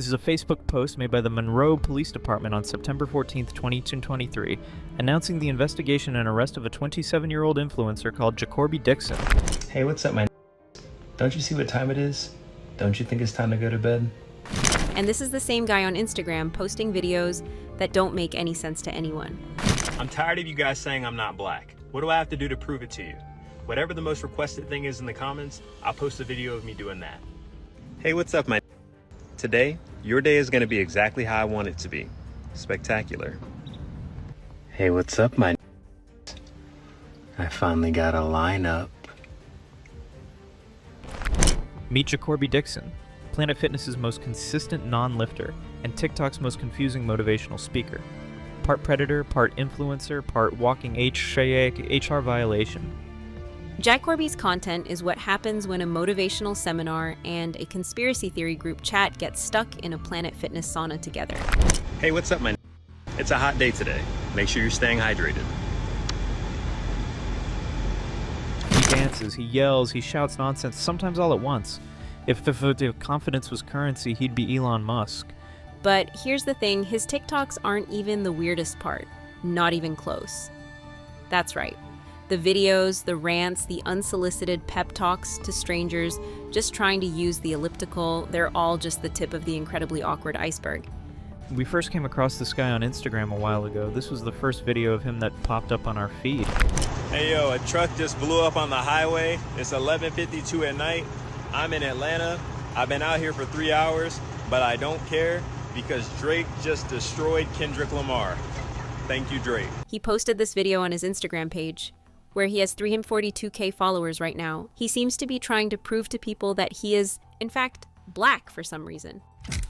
This is a Facebook post made by the Monroe Police Department on September 14th, 2023, announcing the investigation and arrest of a 27-year-old influencer called Jakorbie Dixon. Hey, what's up, man? Don't you see what time it is? Don't you think it's time to go to bed? And this is the same guy on Instagram posting videos that don't make any sense to anyone. I'm tired of you guys saying I'm not black. What do I have to do to prove it to you? Whatever the most requested thing is in the comments, I'll post a video of me doing that. Hey, what's up, man? Today, your day is going to be exactly how I want it to be. Spectacular. Hey, what's up, my I finally got a lineup. Meet Jakorbie Dixon, Planet Fitness's most consistent non-lifter and TikTok's most confusing motivational speaker. Part predator, part influencer, part walking HR violation. Jakorbie's content is what happens when a motivational seminar and a conspiracy theory group chat get stuck in a Planet Fitness sauna together. Hey, what's up, man? It's a hot day today. Make sure you're staying hydrated. He dances, he yells, he shouts nonsense, sometimes all at once. If confidence was currency, he'd be Elon Musk. But here's the thing, his TikToks aren't even the weirdest part. Not even close. That's right. The videos, the rants, the unsolicited pep talks to strangers, just trying to use the elliptical, they're all just the tip of the incredibly awkward iceberg. We first came across this guy on Instagram a while ago. This was the first video of him that popped up on our feed. Hey, yo, a truck just blew up on the highway. It's 11:52 at night. I'm in Atlanta. I've been out here for 3 hours, but I don't care because Drake just destroyed Kendrick Lamar. Thank you, Drake. He posted this video on his Instagram page, where he has 342K followers right now. He seems to be trying to prove to people that he is, in fact, black for some reason.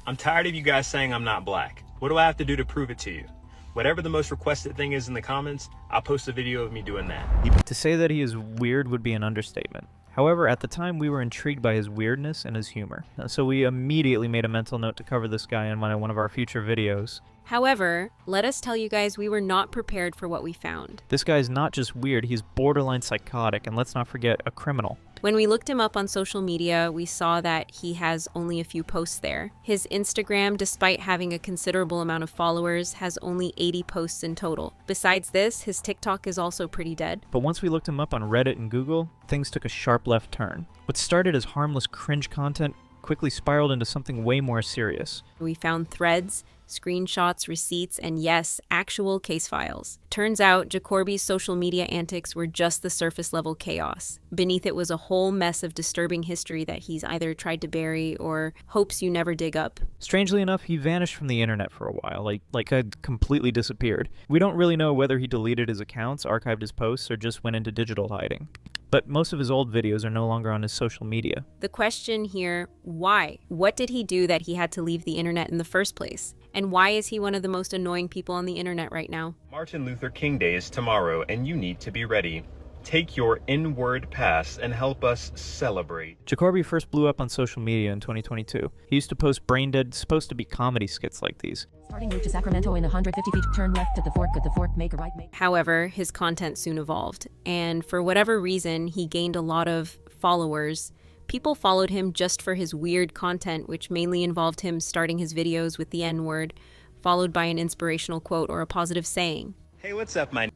I'm tired of you guys saying I'm not black. What do I have to do to prove it to you? Whatever the most requested thing is in the comments, I'll post a video of me doing that. To say that he is weird would be an understatement. However, at the time we were intrigued by his weirdness and his humor, so we immediately made a mental note to cover this guy in one of our future videos. However, let us tell you guys we were not prepared for what we found. This guy is not just weird, he's borderline psychotic, and let's not forget, a criminal. When we looked him up on social media, we saw that he has only a few posts there. His Instagram, despite having a considerable amount of followers, has only 80 posts in total. Besides this, his TikTok is also pretty dead. But once we looked him up on Reddit and Google, things took a sharp left turn. What started as harmless cringe content quickly spiraled into something way more serious. We found threads, screenshots, receipts, and yes, actual case files. Turns out Jakorbie's social media antics were just the surface level chaos. Beneath it was a whole mess of disturbing history that he's either tried to bury or hopes you never dig up. Strangely enough, he vanished from the internet for a while, like had completely disappeared. We don't really know whether he deleted his accounts, archived his posts, or just went into digital hiding. But most of his old videos are no longer on his social media. The question here, why? What did he do that he had to leave the internet in the first place? And why is he one of the most annoying people on the internet right now? Martin Luther King Day is tomorrow, and you need to be ready. Take your inward pass and help us celebrate. Jakorbie first blew up on social media in 2022. He used to post brain-dead, supposed to be comedy skits like these. Starting route to Sacramento in 150 feet, turn left at the fork, make a right, make... However, his content soon evolved, and for whatever reason, he gained a lot of followers. People followed him just for his weird content, which mainly involved him starting his videos with the N-word, followed by an inspirational quote or a positive saying. Hey, what's up, my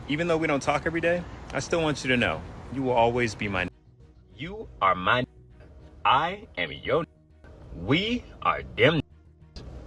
Even though we don't talk every day, I still want you to know, you will always be my You are my I am your We are them.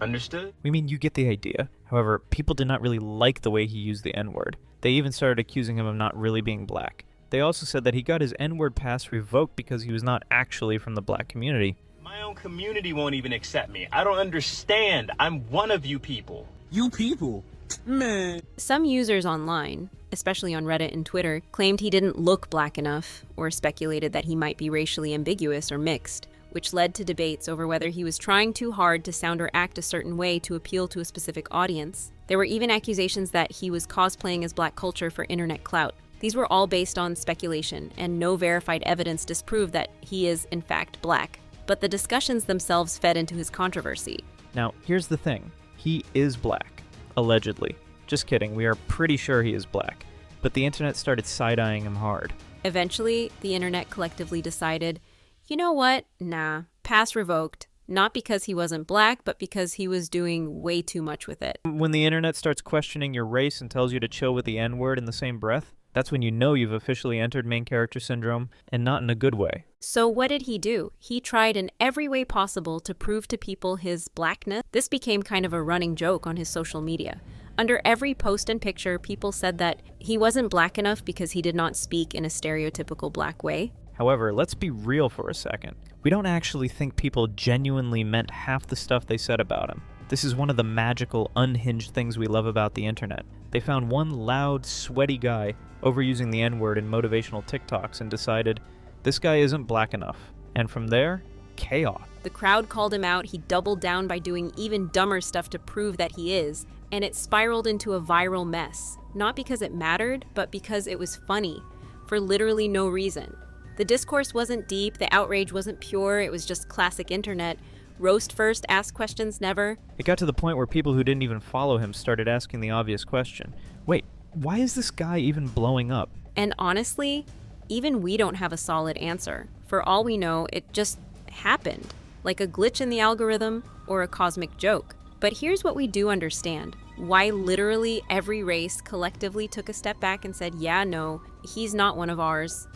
Understood? We mean, you get the idea. However, people did not really like the way he used the N-word. They even started accusing him of not really being black. They also said that he got his N-word pass revoked because he was not actually from the black community. My own community won't even accept me. I don't understand. I'm one of you people. You people? Man. Some users online, especially on Reddit and Twitter, claimed he didn't look black enough, or speculated that he might be racially ambiguous or mixed, which led to debates over whether he was trying too hard to sound or act a certain way to appeal to a specific audience. There were even accusations that he was cosplaying as black culture for internet clout. These were all based on speculation, and no verified evidence disproved that he is, in fact, black. But the discussions themselves fed into his controversy. Now, here's the thing. He is black. Allegedly. Just kidding, we are pretty sure he is black. But the internet started side-eyeing him hard. Eventually, the internet collectively decided, you know what? Nah, pass revoked. Not because he wasn't black, but because he was doing way too much with it. When the internet starts questioning your race and tells you to chill with the N-word in the same breath, that's when you know you've officially entered main character syndrome, and not in a good way. So what did he do? He tried in every way possible to prove to people his blackness. This became kind of a running joke on his social media. Under every post and picture, people said that he wasn't black enough because he did not speak in a stereotypical black way. However, let's be real for a second. We don't actually think people genuinely meant half the stuff they said about him. This is one of the magical, unhinged things we love about the internet. They found one loud, sweaty guy overusing the N-word in motivational TikToks and decided, this guy isn't black enough. And from there, chaos. The crowd called him out, he doubled down by doing even dumber stuff to prove that he is, and it spiraled into a viral mess. Not because it mattered, but because it was funny, for literally no reason. The discourse wasn't deep, the outrage wasn't pure, it was just classic internet. Roast first, ask questions never. It got to the point where people who didn't even follow him started asking the obvious question. Wait, why is this guy even blowing up? And honestly, even we don't have a solid answer. For all we know, it just happened, like a glitch in the algorithm or a cosmic joke. But here's what we do understand. Why literally every race collectively took a step back and said, yeah, no, he's not one of ours.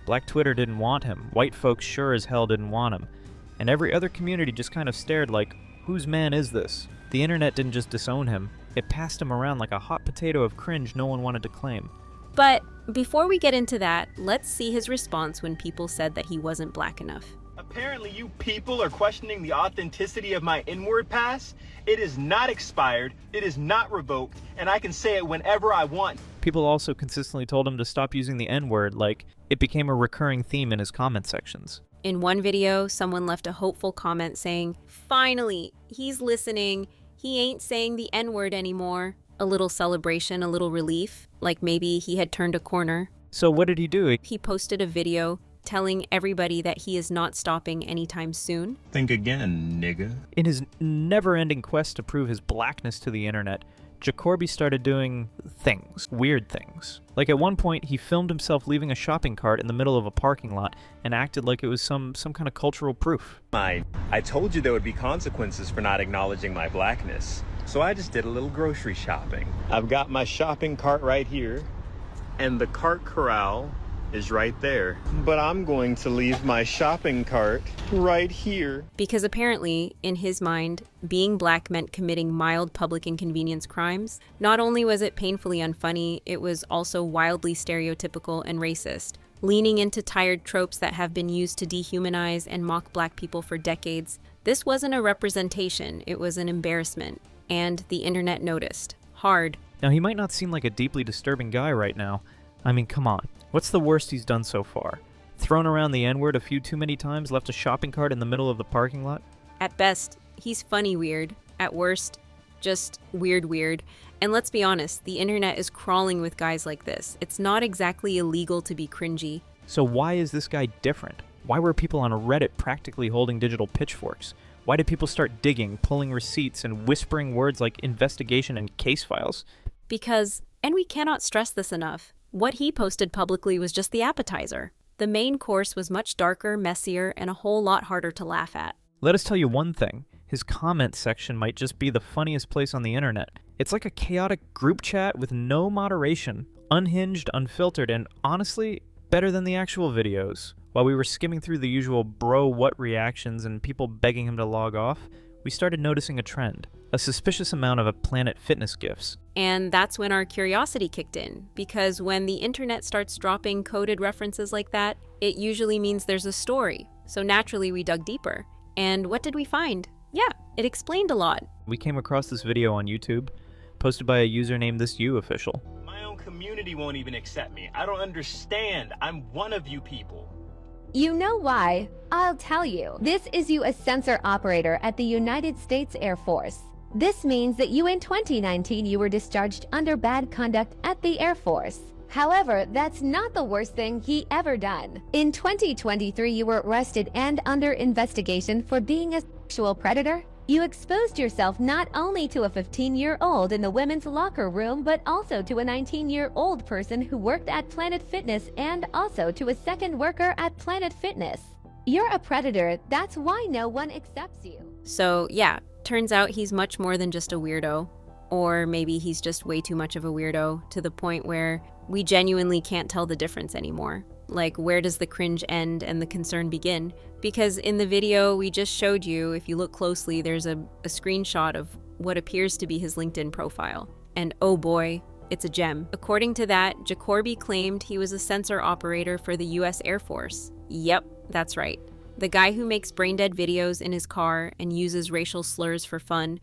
Black Twitter didn't want him. White folks sure as hell didn't want him. And every other community just kind of stared like, whose man is this? The internet didn't just disown him. It passed him around like a hot potato of cringe no one wanted to claim. But before we get into that, let's see his response when people said that he wasn't black enough. Apparently you people are questioning the authenticity of my N-word pass. It is not expired, it is not revoked, and I can say it whenever I want. People also consistently told him to stop using the N-word, like it became a recurring theme in his comment sections. In one video, someone left a hopeful comment saying, finally, he's listening. He ain't saying the N-word anymore. A little celebration, a little relief, like maybe he had turned a corner. So what did he do? He posted a video telling everybody that he is not stopping anytime soon. Think again, nigga. In his never-ending quest to prove his blackness to the internet, Jakorbie started doing things, weird things. Like at one point, he filmed himself leaving a shopping cart in the middle of a parking lot and acted like it was some kind of cultural proof. I told you there would be consequences for not acknowledging my blackness, so I just did a little grocery shopping. I've got my shopping cart right here, and the cart corral is right there. But I'm going to leave my shopping cart right here. Because apparently, in his mind, being black meant committing mild public inconvenience crimes. Not only was it painfully unfunny, it was also wildly stereotypical and racist, leaning into tired tropes that have been used to dehumanize and mock black people for decades. This wasn't a representation, it was an embarrassment. And the internet noticed. Hard. Now, he might not seem like a deeply disturbing guy right now. I mean, come on. What's the worst he's done so far? Thrown around the N-word a few too many times, left a shopping cart in the middle of the parking lot? At best, he's funny weird. At worst, just weird. And let's be honest, the internet is crawling with guys like this. It's not exactly illegal to be cringy. So why is this guy different? Why were people on Reddit practically holding digital pitchforks? Why did people start digging, pulling receipts, and whispering words like investigation and case files? Because, and we cannot stress this enough, what he posted publicly was just the appetizer. The main course was much darker, messier, and a whole lot harder to laugh at. Let us tell you one thing. His comment section might just be the funniest place on the internet. It's like a chaotic group chat with no moderation, unhinged, unfiltered, and honestly, better than the actual videos. While we were skimming through the usual bro what reactions and people begging him to log off, we started noticing a trend. A suspicious amount of Planet Fitness gifs. And that's when our curiosity kicked in, because when the internet starts dropping coded references like that, it usually means there's a story. So naturally we dug deeper. And what did we find? Yeah, it explained a lot. We came across this video on YouTube, posted by a user named ThisUOfficial. My own community won't even accept me. I don't understand. I'm one of you people. You know why? I'll tell you. This is you a sensor operator at the United States Air Force. This means that you in 2019 you were discharged under bad conduct at the Air Force. However, that's not the worst thing he ever done. In 2023 you were arrested and under investigation for being a sexual predator. You exposed yourself not only to a 15-year-old in the women's locker room, but also to a 19-year-old person who worked at Planet Fitness and also to a second worker at Planet Fitness. You're a predator, that's why no one accepts you. So yeah, turns out he's much more than just a weirdo. Or maybe he's just way too much of a weirdo to the point where we genuinely can't tell the difference anymore. Like, where does the cringe end and the concern begin? Because in the video we just showed you, if you look closely, there's a screenshot of what appears to be his LinkedIn profile. And oh boy, it's a gem. According to that, Jakorbie claimed he was a sensor operator for the US Air Force. Yep, that's right. The guy who makes brain-dead videos in his car and uses racial slurs for fun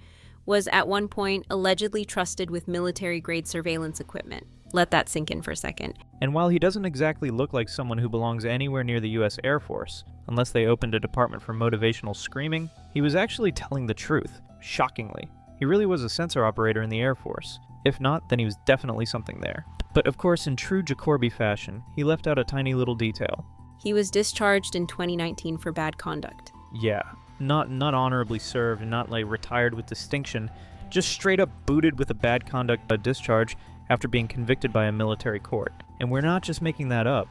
was at one point allegedly trusted with military-grade surveillance equipment. Let that sink in for a second. And while he doesn't exactly look like someone who belongs anywhere near the US Air Force, unless they opened a department for motivational screaming, he was actually telling the truth, shockingly. He really was a sensor operator in the Air Force. If not, then he was definitely something there. But of course, in true Jakorbie fashion, he left out a tiny little detail. He was discharged in 2019 for bad conduct. Yeah, not honorably served and not like retired with distinction, just straight up booted with a bad conduct discharge after being convicted by a military court. And we're not just making that up,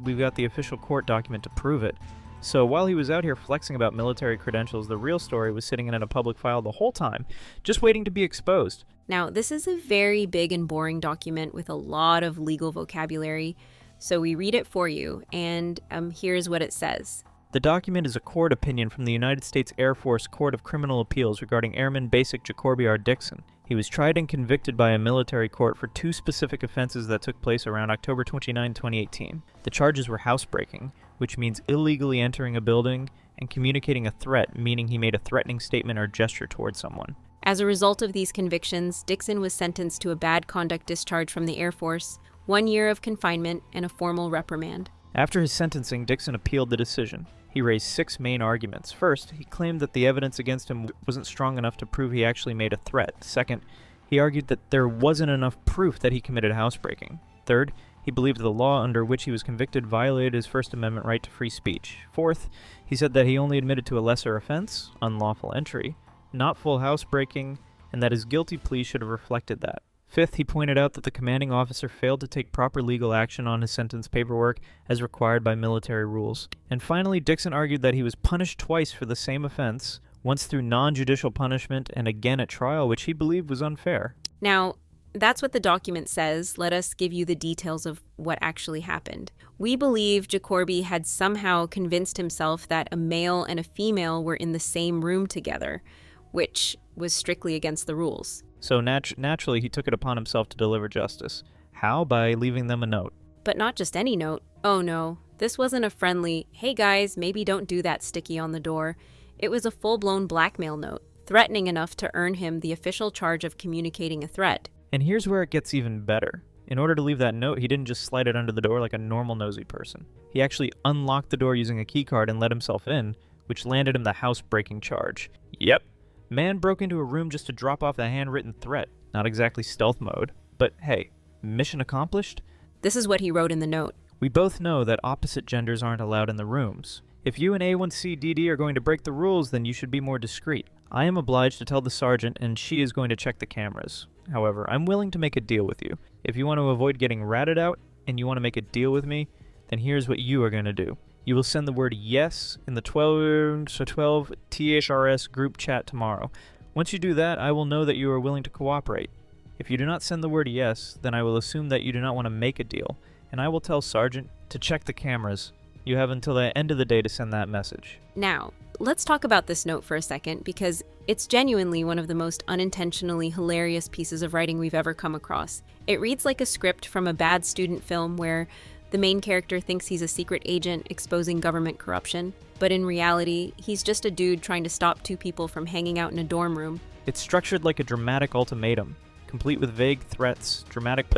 we've got the official court document to prove it. So while he was out here flexing about military credentials, the real story was sitting in a public file the whole time, just waiting to be exposed. Now, this is a very big and boring document with a lot of legal vocabulary, so we read it for you, and here's what it says. The document is a court opinion from the United States Air Force Court of Criminal Appeals regarding Airman Basic Jakorbie R. Dixon. He was tried and convicted by a military court for two specific offenses that took place around October 29, 2018. The charges were housebreaking, which means illegally entering a building, and communicating a threat, meaning he made a threatening statement or gesture towards someone. As a result of these convictions, Dixon was sentenced to a bad conduct discharge from the Air Force, 1 year of confinement, and a formal reprimand. After his sentencing, Dixon appealed the decision. He raised 6 main arguments. First, he claimed that the evidence against him wasn't strong enough to prove he actually made a threat. Second, he argued that there wasn't enough proof that he committed housebreaking. Third, he believed the law under which he was convicted violated his First Amendment right to free speech. Fourth, he said that he only admitted to a lesser offense, unlawful entry, not full housebreaking, and that his guilty plea should have reflected that. Fifth, he pointed out that the commanding officer failed to take proper legal action on his sentence paperwork as required by military rules. And finally, Dixon argued that he was punished twice for the same offense, once through non-judicial punishment and again at trial, which he believed was unfair. Now, that's what the document says. Let us give you the details of what actually happened. We believe Jakorbie had somehow convinced himself that a male and a female were in the same room together, which was strictly against the rules. So naturally, he took it upon himself to deliver justice. How? By leaving them a note. But not just any note. Oh no, this wasn't a friendly, hey guys, maybe don't do that sticky on the door. It was a full-blown blackmail note, threatening enough to earn him the official charge of communicating a threat. And here's where it gets even better. In order to leave that note, he didn't just slide it under the door like a normal nosy person. He actually unlocked the door using a keycard and let himself in, which landed him the housebreaking charge. Yep. Man broke into a room just to drop off the handwritten threat. Not exactly stealth mode, but hey, mission accomplished? This is what he wrote in the note. We both know that opposite genders aren't allowed in the rooms. If you and A1C-DD are going to break the rules, then you should be more discreet. I am obliged to tell the sergeant, and she is going to check the cameras. However, I'm willing to make a deal with you. If you want to avoid getting ratted out, and you want to make a deal with me, then here's what you are going to do. You will send the word yes in the 12 THRS group chat tomorrow. Once you do that, I will know that you are willing to cooperate. If you do not send the word yes, then I will assume that you do not want to make a deal, and I will tell Sergeant to check the cameras. You have until the end of the day to send that message. Now, let's talk about this note for a second, because it's genuinely one of the most unintentionally hilarious pieces of writing we've ever come across. It reads like a script from a bad student film where the main character thinks he's a secret agent exposing government corruption, but in reality, he's just a dude trying to stop two people from hanging out in a dorm room. It's structured like a dramatic ultimatum, complete with vague threats, dramatic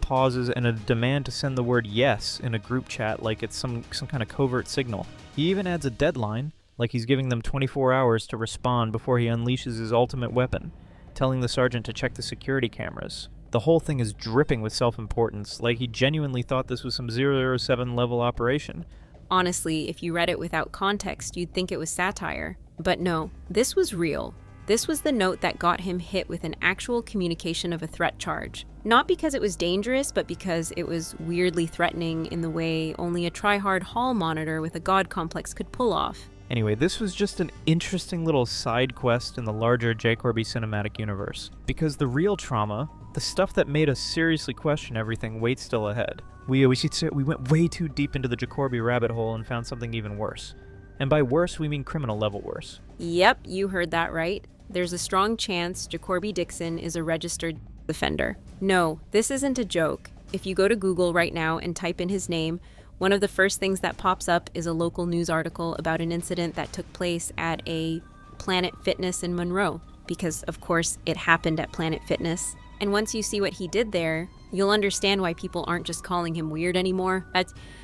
pauses, and a demand to send the word yes in a group chat like it's some kind of covert signal. He even adds a deadline, like he's giving them 24 hours to respond before he unleashes his ultimate weapon, telling the sergeant to check the security cameras. The whole thing is dripping with self-importance, like he genuinely thought this was some 007 level operation. Honestly, if you read it without context, you'd think it was satire. But no, this was real. This was the note that got him hit with an actual communication of a threat charge. Not because it was dangerous, but because it was weirdly threatening in the way only a try-hard hall monitor with a god complex could pull off. Anyway, this was just an interesting little side quest in the larger Jakorbie cinematic universe. Because the real trauma, the stuff that made us seriously question everything, waits still ahead. We went way too deep into the Jakorbie rabbit hole and found something even worse. And by worse, we mean criminal level worse. Yep, you heard that right. There's a strong chance Jakorbie Dixon is a registered offender. No, this isn't a joke. If you go to Google right now and type in his name, one of the first things that pops up is a local news article about an incident that took place at a Planet Fitness in Monroe. Because, of course, it happened at Planet Fitness. And once you see what he did there, you'll understand why people aren't just calling him weird anymore.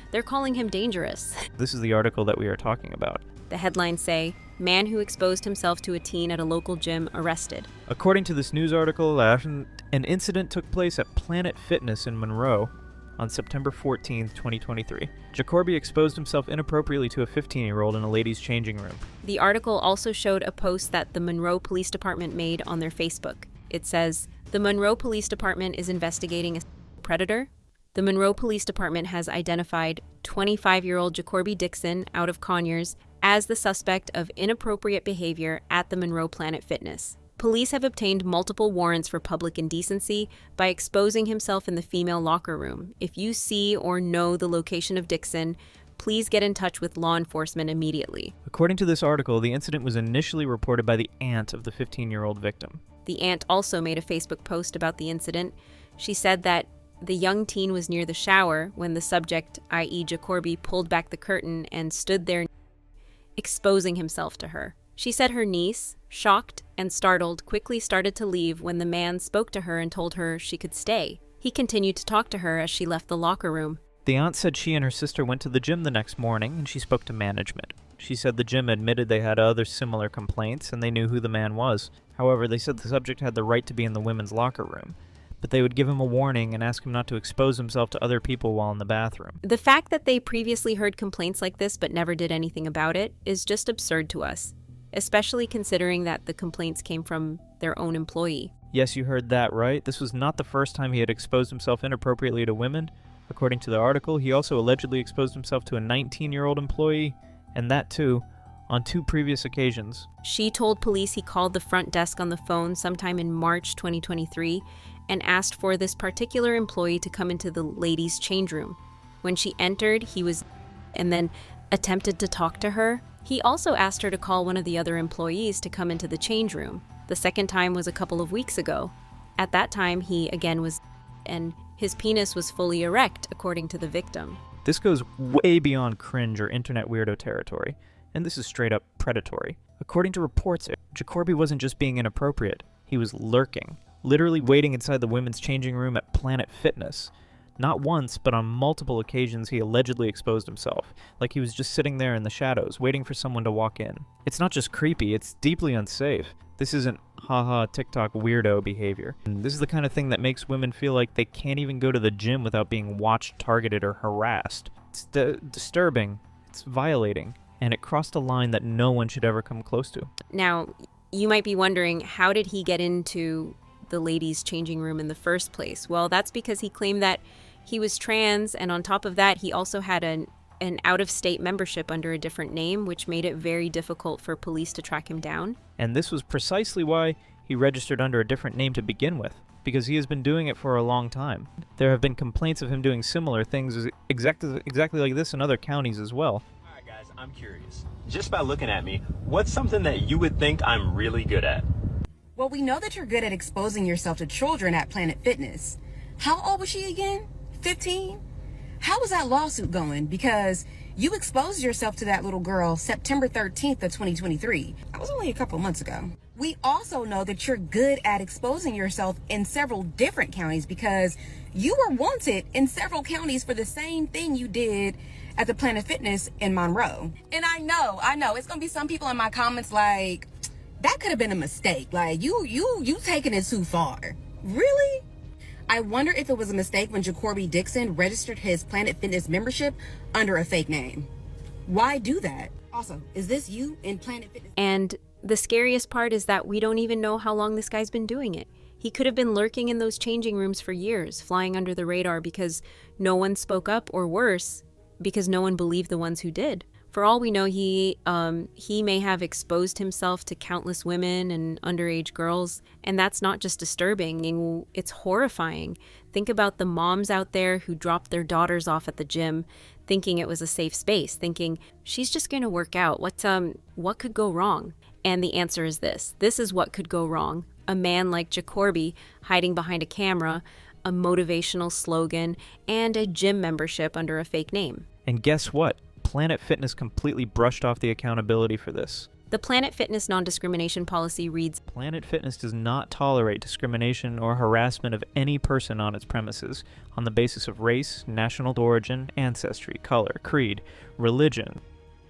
They're calling him dangerous. This is the article that we are talking about. The headlines say, "Man who exposed himself to a teen at a local gym arrested." According to this news article, an incident took place at Planet Fitness in Monroe on September 14th, 2023. Jakorbie exposed himself inappropriately to a 15-year-old in a ladies' changing room. The article also showed a post that the Monroe Police Department made on their Facebook. It says, "The Monroe Police Department is investigating a predator. The Monroe Police Department has identified 25-year-old Jakorbie Dixon out of Conyers as the suspect of inappropriate behavior at the Monroe Planet Fitness. Police have obtained multiple warrants for public indecency by exposing himself in the female locker room. If you see or know the location of Dixon, please get in touch with law enforcement immediately." According to this article, the incident was initially reported by the aunt of the 15-year-old victim. The aunt also made a Facebook post about the incident. She said that the young teen was near the shower when the subject, i.e. Jakorbie, pulled back the curtain and stood there exposing himself to her. She said her niece, shocked and startled, quickly started to leave when the man spoke to her and told her she could stay. He continued to talk to her as she left the locker room. The aunt said she and her sister went to the gym the next morning and she spoke to management. She said the gym admitted they had other similar complaints and they knew who the man was. However, they said the subject had the right to be in the women's locker room, but they would give him a warning and ask him not to expose himself to other people while in the bathroom. The fact that they previously heard complaints like this but never did anything about it is just absurd to us, especially considering that the complaints came from their own employee. Yes, you heard that right. This was not the first time he had exposed himself inappropriately to women. According to the article, he also allegedly exposed himself to a 19-year-old employee, and that too, on 2 previous occasions. She told police he called the front desk on the phone sometime in March 2023 and asked for this particular employee to come into the ladies' change room. When she entered, he was and then attempted to talk to her. He also asked her to call one of the other employees to come into the change room. The second time was a couple of weeks ago. At that time, he again was, and his penis was fully erect, according to the victim. This goes way beyond cringe or internet weirdo territory, and this is straight up predatory. According to reports, Jakorbie wasn't just being inappropriate, he was lurking, literally waiting inside the women's changing room at Planet Fitness. Not once, but on multiple occasions he allegedly exposed himself, like he was just sitting there in the shadows, waiting for someone to walk in. It's not just creepy, it's deeply unsafe. This isn't haha TikTok weirdo behavior. And this is the kind of thing that makes women feel like they can't even go to the gym without being watched, targeted, or harassed. It's disturbing, it's violating, and it crossed a line that no one should ever come close to. Now, you might be wondering, how did he get into the ladies' changing room in the first place? Well, that's because he claimed that he was trans, and on top of that, he also had an out-of-state membership under a different name, which made it very difficult for police to track him down. And this was precisely why he registered under a different name to begin with, because he has been doing it for a long time. There have been complaints of him doing similar things exactly like this in other counties as well. Alright guys, I'm curious. Just by looking at me, what's something that you would think I'm really good at? Well, we know that you're good at exposing yourself to children at Planet Fitness. How old was she again? 15? How was that lawsuit going? Because you exposed yourself to that little girl September 13th of 2023. That was only a couple months ago. We also know that you're good at exposing yourself in several different counties because you were wanted in several counties for the same thing you did at the Planet Fitness in Monroe. And I know, it's gonna be some people in my comments like, that could have been a mistake. Like, you taking it too far. Really? I wonder if it was a mistake when Jakorbie Dixon registered his Planet Fitness membership under a fake name. Why do that? Also, is this you in Planet Fitness? And The scariest part is that we don't even know how long this guy's been doing it. He could have been lurking in those changing rooms for years, flying under the radar because no one spoke up, or worse, because no one believed the ones who did. For all we know, he may have exposed himself to countless women and underage girls, and that's not just disturbing, it's horrifying. Think about the moms out there who dropped their daughters off at the gym thinking it was a safe space, thinking, she's just going to work out. What could go wrong? And the answer is this. This is what could go wrong. A man like Jakorbie hiding behind a camera, a motivational slogan, and a gym membership under a fake name. And guess what? Planet Fitness completely brushed off the accountability for this. The Planet Fitness non-discrimination policy reads, Planet Fitness does not tolerate discrimination or harassment of any person on its premises on the basis of race, national origin, ancestry, color, creed, religion,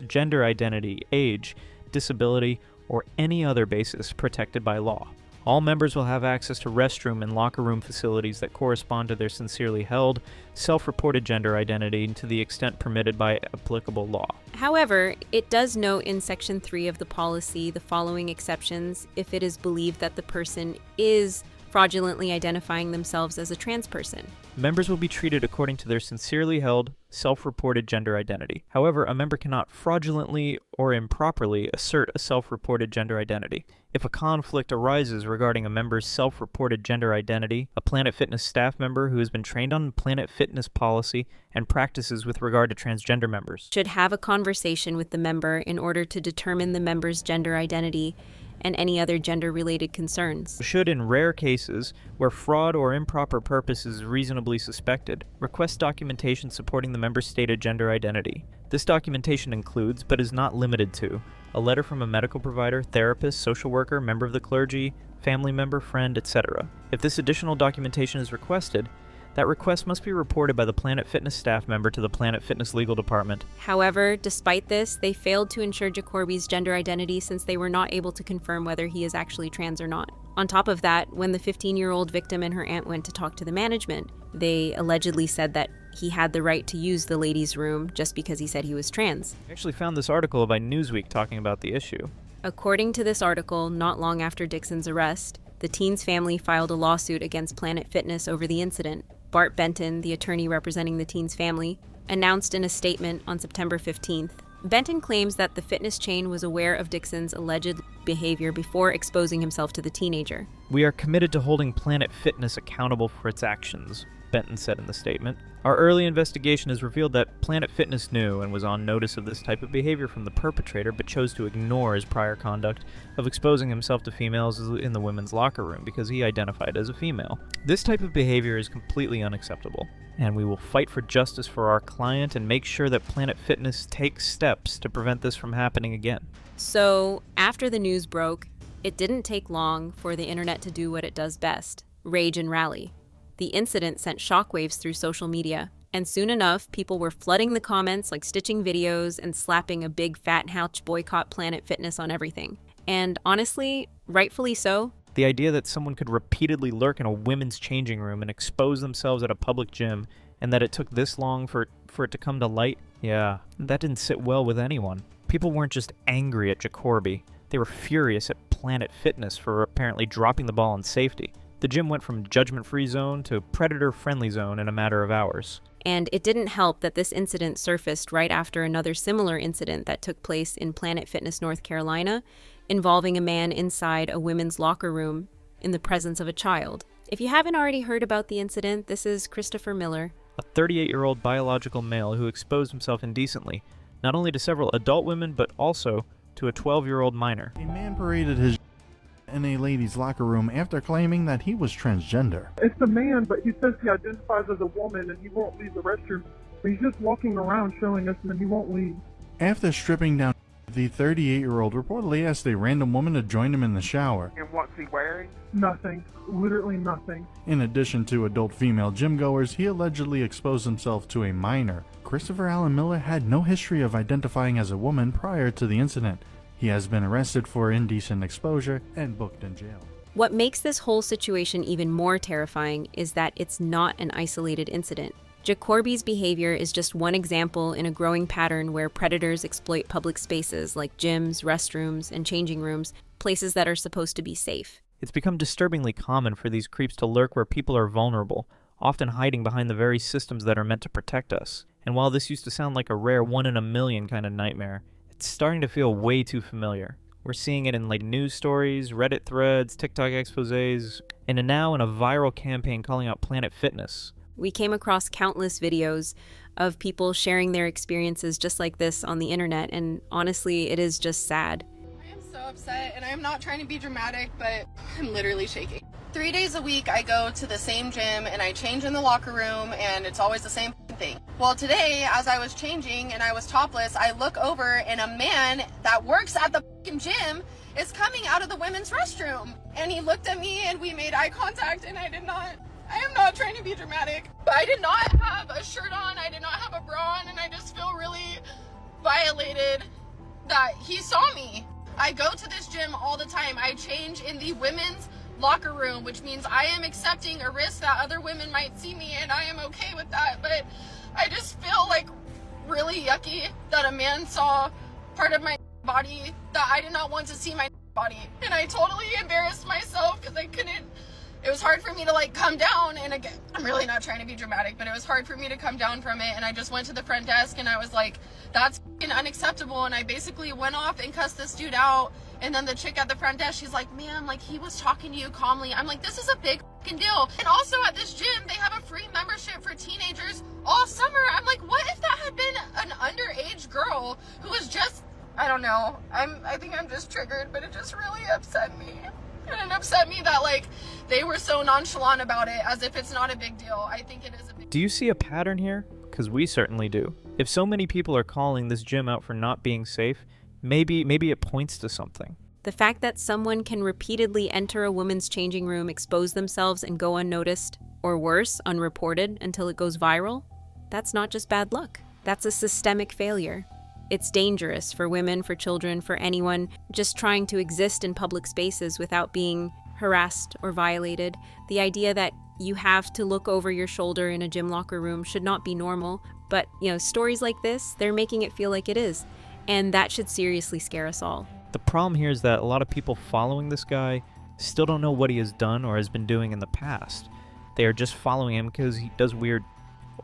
gender identity, age, disability, or any other basis protected by law. All members will have access to restroom and locker room facilities that correspond to their sincerely held, self-reported gender identity to the extent permitted by applicable law. However, it does note in Section 3 of the policy the following exceptions if it is believed that the person is fraudulently identifying themselves as a trans person. Members will be treated according to their sincerely held, self-reported gender identity. However, a member cannot fraudulently or improperly assert a self-reported gender identity. If a conflict arises regarding a member's self-reported gender identity, a Planet Fitness staff member who has been trained on Planet Fitness policy and practices with regard to transgender members should have a conversation with the member in order to determine the member's gender identity and any other gender-related concerns. Should, in rare cases, where fraud or improper purpose is reasonably suspected, request documentation supporting the member's stated gender identity. This documentation includes, but is not limited to, a letter from a medical provider, therapist, social worker, member of the clergy, family member, friend, etc. If this additional documentation is requested, that request must be reported by the Planet Fitness staff member to the Planet Fitness legal department. However, despite this, they failed to ensure Jakorbie's gender identity since they were not able to confirm whether he is actually trans or not. On top of that, when the 15-year-old victim and her aunt went to talk to the management, they allegedly said that he had the right to use the ladies' room just because he said he was trans. I actually found this article by Newsweek talking about the issue. According to this article, not long after Dixon's arrest, the teen's family filed a lawsuit against Planet Fitness over the incident. Bart Benton, the attorney representing the teen's family, announced in a statement on September 15th. Benton claims that the fitness chain was aware of Dixon's alleged behavior before exposing himself to the teenager. We are committed to holding Planet Fitness accountable for its actions, Benton said in the statement. Our early investigation has revealed that Planet Fitness knew and was on notice of this type of behavior from the perpetrator, but chose to ignore his prior conduct of exposing himself to females in the women's locker room because he identified as a female. This type of behavior is completely unacceptable, and we will fight for justice for our client and make sure that Planet Fitness takes steps to prevent this from happening again. So, after the news broke, it didn't take long for the internet to do what it does best, rage and rally. The incident sent shockwaves through social media, and soon enough, people were flooding the comments like stitching videos and slapping a big fat "Ouch, boycott Planet Fitness" on everything. And honestly, rightfully so. The idea that someone could repeatedly lurk in a women's changing room and expose themselves at a public gym, and that it took this long for it to come to light, yeah, that didn't sit well with anyone. People weren't just angry at Jakorbie, they were furious at Planet Fitness for apparently dropping the ball on safety. The gym went from judgment-free zone to predator-friendly zone in a matter of hours. And it didn't help that this incident surfaced right after another similar incident that took place in Planet Fitness, North Carolina, involving a man inside a women's locker room in the presence of a child. If you haven't already heard about the incident, this is Christopher Miller, a 38-year-old biological male who exposed himself indecently, not only to several adult women, but also to a 12-year-old minor. A man paraded his in a ladies' locker room after claiming that he was transgender. It's a man, but he says he identifies as a woman and he won't leave the restroom. He's just walking around showing us and he won't leave. After stripping down, the 38-year-old reportedly asked a random woman to join him in the shower. And what's he wearing? Nothing. Literally nothing. In addition to adult female gym goers, he allegedly exposed himself to a minor. Christopher Allen Miller had no history of identifying as a woman prior to the incident. He has been arrested for indecent exposure and booked in jail. What makes this whole situation even more terrifying is that it's not an isolated incident. Jakorbie's behavior is just one example in a growing pattern where predators exploit public spaces like gyms, restrooms, and changing rooms, places that are supposed to be safe. It's become disturbingly common for these creeps to lurk where people are vulnerable, often hiding behind the very systems that are meant to protect us. And while this used to sound like a rare 1 in a million kind of nightmare, it's starting to feel way too familiar. We're seeing it in news stories, Reddit threads, TikTok exposés, and now in a viral campaign calling out Planet Fitness. We came across countless videos of people sharing their experiences just like this on the internet, and honestly, it is just sad. So upset, and I'm not trying to be dramatic, but I'm literally shaking. 3 days a week I go to the same gym and I change in the locker room, and it's always the same thing. Well, today as I was changing and I was topless, I look over and a man that works at the gym is coming out of the women's restroom, and he looked at me and we made eye contact, and I am not trying to be dramatic, but I did not have a shirt on, I did not have a bra on, and I just feel really violated that he saw me. I go to this gym all the time. I change in the women's locker room, which means I am accepting a risk that other women might see me, and I am okay with that. But I just feel really yucky that a man saw part of my body that I did not want to see my body. And I totally embarrassed myself because I couldn't. It was hard for me to come down, and again, I'm really not trying to be dramatic, but it was hard for me to come down from it, and I just went to the front desk and I was like, that's unacceptable, and I basically went off and cussed this dude out, and then the chick at the front desk, she's like, ma'am, he was talking to you calmly. I'm like, this is a big deal. And also at this gym, they have a free membership for teenagers all summer. I'm like, what if that had been an underage girl who was just, I don't know, I think I'm just triggered, but it just really upset me. And it upset me that they were so nonchalant about it, as if it's not a big deal. I think it is a big Do you see a pattern here? Because we certainly do. If so many people are calling this gym out for not being safe, maybe it points to something. The fact that someone can repeatedly enter a woman's changing room, expose themselves, and go unnoticed, or worse, unreported until it goes viral, that's not just bad luck. That's a systemic failure. It's dangerous for women, for children, for anyone just trying to exist in public spaces without being harassed or violated. The idea that you have to look over your shoulder in a gym locker room should not be normal. But, stories like this, they're making it feel like it is. And that should seriously scare us all. The problem here is that a lot of people following this guy still don't know what he has done or has been doing in the past. They are just following him because he does weird,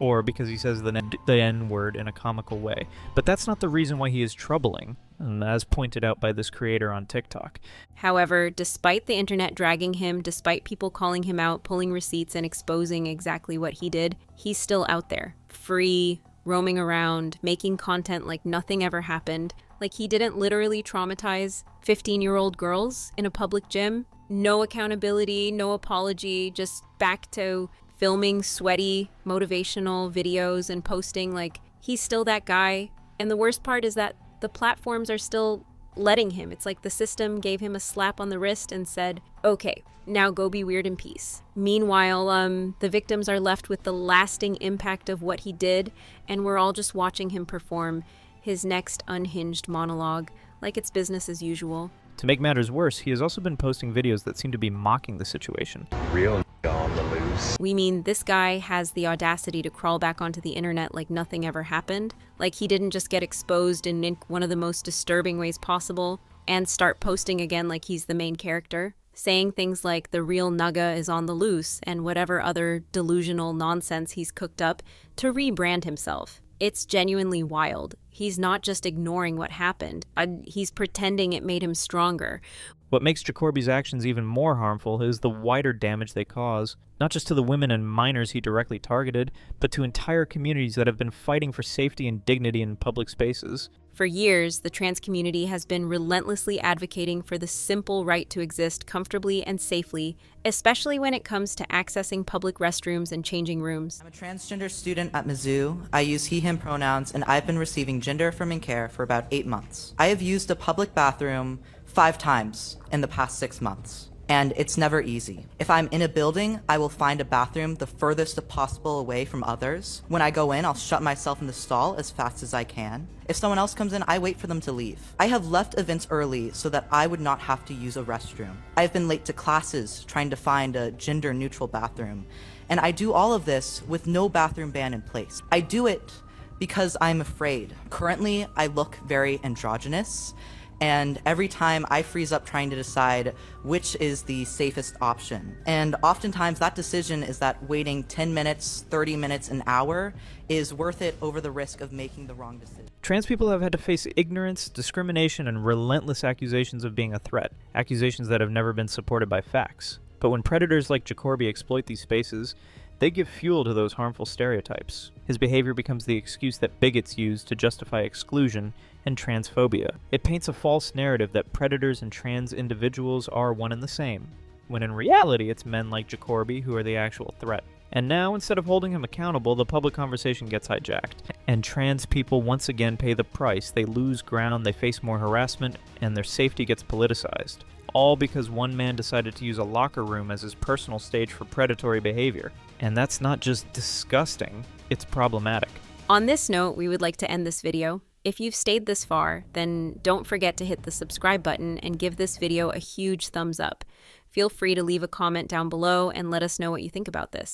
or because he says the N-word in a comical way. But that's not the reason why he is troubling, as pointed out by this creator on TikTok. However, despite the internet dragging him, despite people calling him out, pulling receipts, and exposing exactly what he did, he's still out there, free, roaming around, making content like nothing ever happened. Like he didn't literally traumatize 15-year-old girls in a public gym. No accountability, no apology, just back to filming sweaty motivational videos and posting. He's still that guy. And the worst part is that the platforms are still letting him. It's like the system gave him a slap on the wrist and said, okay, now go be weird in peace. Meanwhile, the victims are left with the lasting impact of what he did, and we're all just watching him perform his next unhinged monologue like it's business as usual. To make matters worse, he has also been posting videos that seem to be mocking the situation. Real on the loose. We mean this guy has the audacity to crawl back onto the internet like nothing ever happened. Like he didn't just get exposed in one of the most disturbing ways possible and start posting again like he's the main character, saying things like the real Nugga is on the loose and whatever other delusional nonsense he's cooked up to rebrand himself. It's genuinely wild. He's not just ignoring what happened. He's pretending it made him stronger. What makes Jakorbie's actions even more harmful is the wider damage they cause, not just to the women and minors he directly targeted, but to entire communities that have been fighting for safety and dignity in public spaces. For years, the trans community has been relentlessly advocating for the simple right to exist comfortably and safely, especially when it comes to accessing public restrooms and changing rooms. I'm a transgender student at Mizzou. I use he, him pronouns, and I've been receiving gender-affirming care for about 8 months. I have used a public bathroom 5 times in the past 6 months. and it's never easy. If I'm in a building, I will find a bathroom the furthest possible away from others. When I go in, I'll shut myself in the stall as fast as I can. If someone else comes in, I wait for them to leave. I have left events early so that I would not have to use a restroom. I have been late to classes trying to find a gender-neutral bathroom, and I do all of this with no bathroom ban in place. I do it because I'm afraid. Currently, I look very androgynous, and every time I freeze up trying to decide which is the safest option. And oftentimes that decision is that waiting 10 minutes, 30 minutes, an hour is worth it over the risk of making the wrong decision. Trans people have had to face ignorance, discrimination, and relentless accusations of being a threat, accusations that have never been supported by facts. But when predators like Jakorbie exploit these spaces, they give fuel to those harmful stereotypes. His behavior becomes the excuse that bigots use to justify exclusion and transphobia. It paints a false narrative that predators and trans individuals are one and the same, when in reality it's men like Jakorbie who are the actual threat. And now, instead of holding him accountable, the public conversation gets hijacked, and trans people once again pay the price. They lose ground, they face more harassment, and their safety gets politicized. All because one man decided to use a locker room as his personal stage for predatory behavior. And that's not just disgusting, it's problematic. On this note, we would like to end this video. If you've stayed this far, then don't forget to hit the subscribe button and give this video a huge thumbs up. Feel free to leave a comment down below and let us know what you think about this.